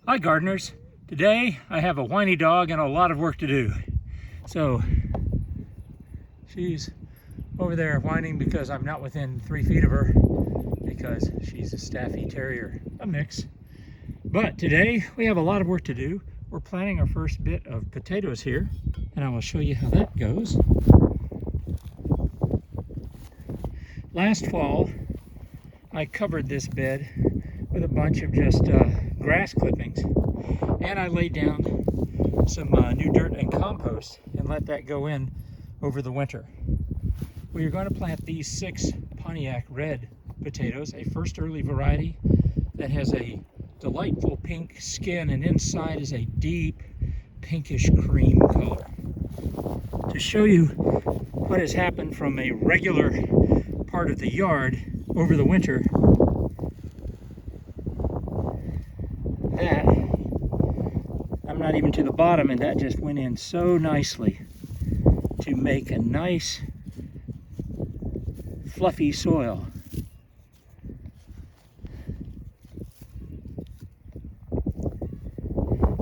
Hi gardeners. Today I have a whiny dog and a lot of work to do. So she's over there whining because I'm not within 3 feet of her because she's a Staffy Terrier, a mix. But today we have a lot of work to do. We're planting our first bit of potatoes here and I will show you how that goes. Last fall I covered this bed with a bunch of just grass clippings, and I laid down some new dirt and compost and let that go in over the winter. We are going to plant these 6 Pontiac red potatoes, a first early variety that has a delightful pink skin and inside is a deep pinkish cream color. To show you what has happened from a regular part of the yard over the winter, that I'm not even to the bottom, and that just went in so nicely to make a nice fluffy soil.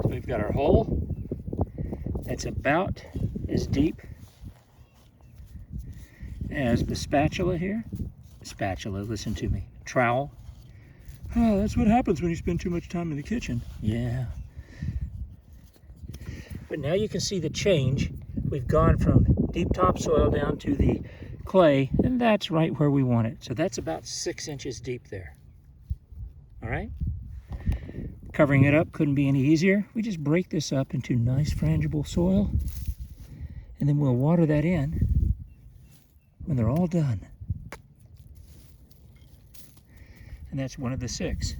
So we've got our hole that's about as deep as the spatula here. Spatula, listen to me. Trowel. Oh, that's what happens when you spend too much time in the kitchen. Yeah. But now you can see the change. We've gone from deep topsoil down to the clay, and that's right where we want it. So that's about 6 inches deep there. All right? Covering it up couldn't be any easier. We just break this up into nice frangible soil, and then we'll water that in when they're all done. And that's one of the 6.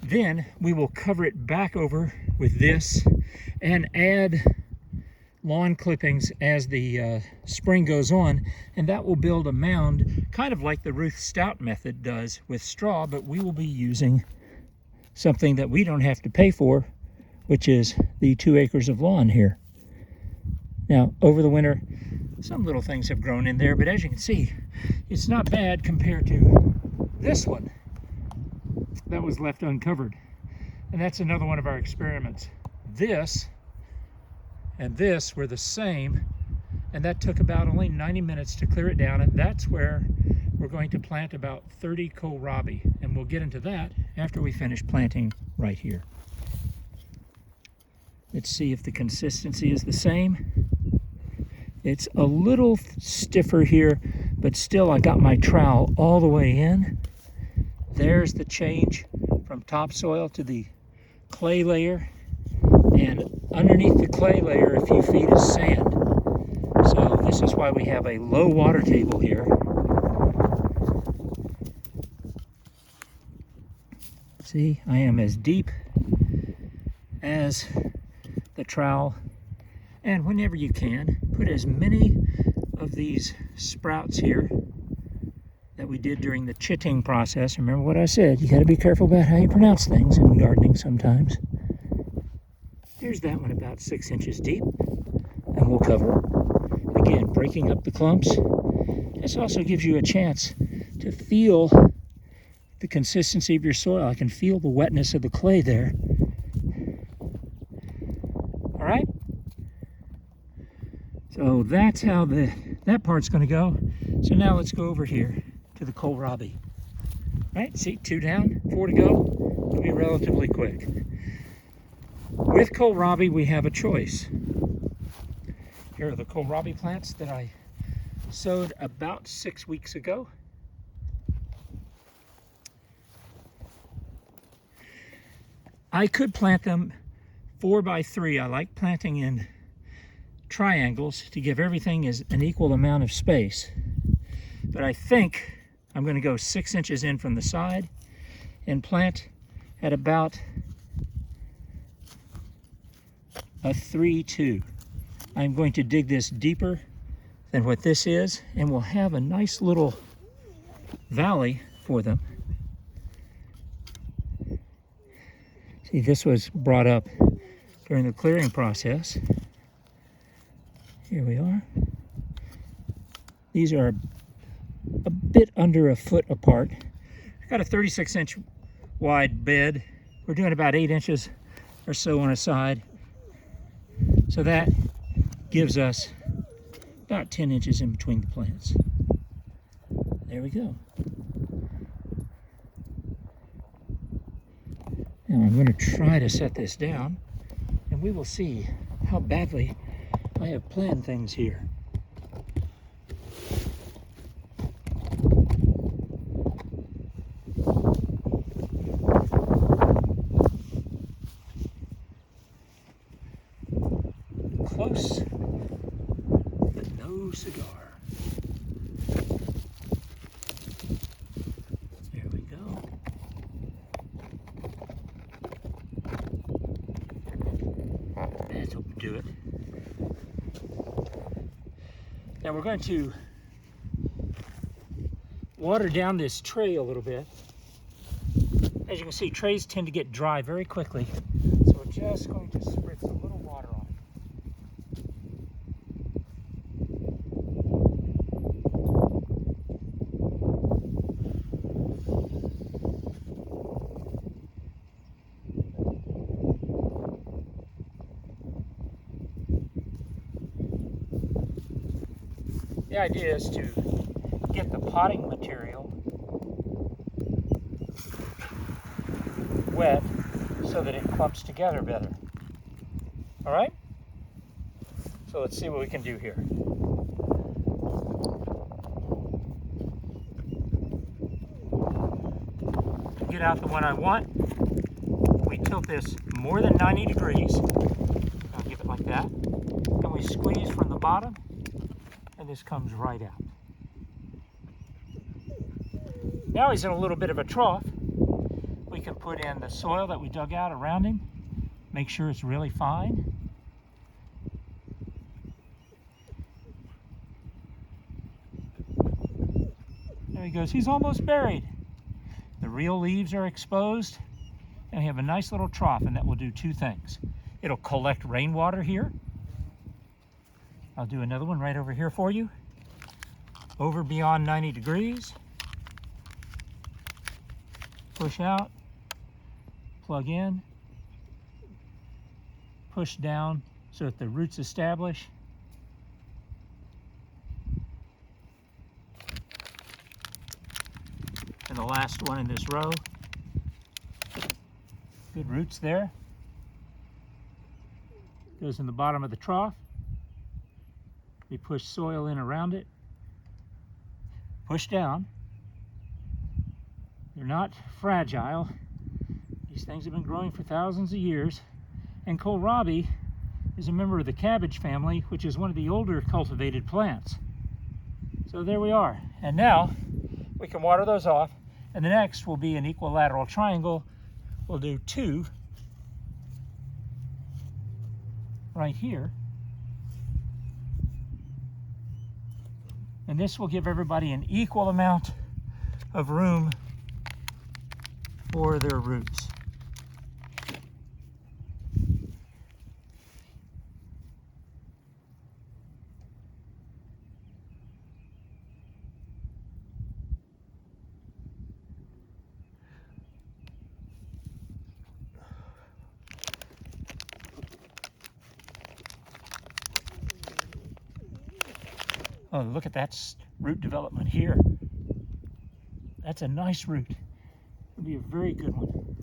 Then we will cover it back over with this and add lawn clippings as the spring goes on, and that will build a mound kind of like the Ruth Stout method does with straw, but we will be using something that we don't have to pay for, which is the 2 acres of lawn here. Now over the winter some little things have grown in there, but as you can see it's not bad compared to this one that was left uncovered. And that's another one of our experiments. This and this were the same, and that took about only 90 minutes to clear it down, and that's where we're going to plant about 30 kohlrabi, and we'll get into that after we finish planting right here. Let's see if the consistency is the same. It's a little stiffer here, but still I got my trowel all the way in. There's the change from topsoil to the clay layer, and underneath the clay layer a few feet is sand. So this is why we have a low water table here. See, I am as deep as the trowel, and whenever you can, put as many of these sprouts here that we did during the chitting process. Remember what I said, you got to be careful about how you pronounce things in gardening sometimes. There's that one about 6 inches deep, and we'll cover. Again, breaking up the clumps. This also gives you a chance to feel the consistency of your soil. I can feel the wetness of the clay there. All right? So that's how that part's going to go. So now let's go over here to the kohlrabi. Right, see, 2 down, 4 to go. It'll be relatively quick. With kohlrabi, we have a choice. Here are the kohlrabi plants that I sowed about 6 weeks ago. I could plant them 4 by 3. I like planting in triangles to give everything an equal amount of space. But I think I'm going to go 6 inches in from the side and plant at about a 3-2. I'm going to dig this deeper than what this is, and we'll have a nice little valley for them. See, this was brought up during the clearing process. Here we are. These are a bit under a foot apart. I've got a 36-inch wide bed We're doing about 8 inches or so on a side. So that gives us about 10 inches in between the plants. There we go. Now I'm going to try to set this down, and we will see how badly I have planned things here. Close, but no cigar. There we go. That's what we do it. Now we're going to water down this tray a little bit. As you can see, trays tend to get dry very quickly, so we're just going to spritz a little water on it. The idea is to get the potting material wet so that it clumps together better. All right? So let's see what we can do here. To get out the one I want, we tilt this more than 90 degrees. I'll give it like that. And we squeeze from the bottom, and this comes right out. Now he's in a little bit of a trough. We can put in the soil that we dug out around him. Make sure it's really fine. There he goes. He's almost buried. The real leaves are exposed, and we have a nice little trough, and that will do two things. It'll collect rainwater here. I'll do another one right over here for you. Over beyond 90 degrees. Push out, plug in, push down so that the roots establish. And the last one in this row. Good roots there. Goes in the bottom of the trough. We push soil in around it. Push down. They're not fragile. These things have been growing for thousands of years. And kohlrabi is a member of the cabbage family, which is one of the older cultivated plants. So there we are. And now we can water those off. And the next will be an equilateral triangle. We'll do 2 right here. And this will give everybody an equal amount of room for their roots. Oh, look at that root development here. That's a nice root. It'll be a very good one.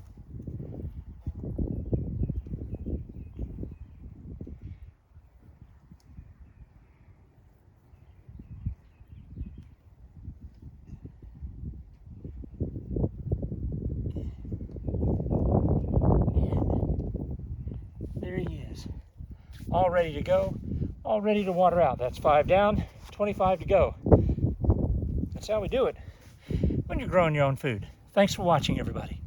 And there he is. All ready to go, all ready to water out. That's 5 down, 25 to go. That's how we do it when you're growing your own food. Thanks for watching, everybody.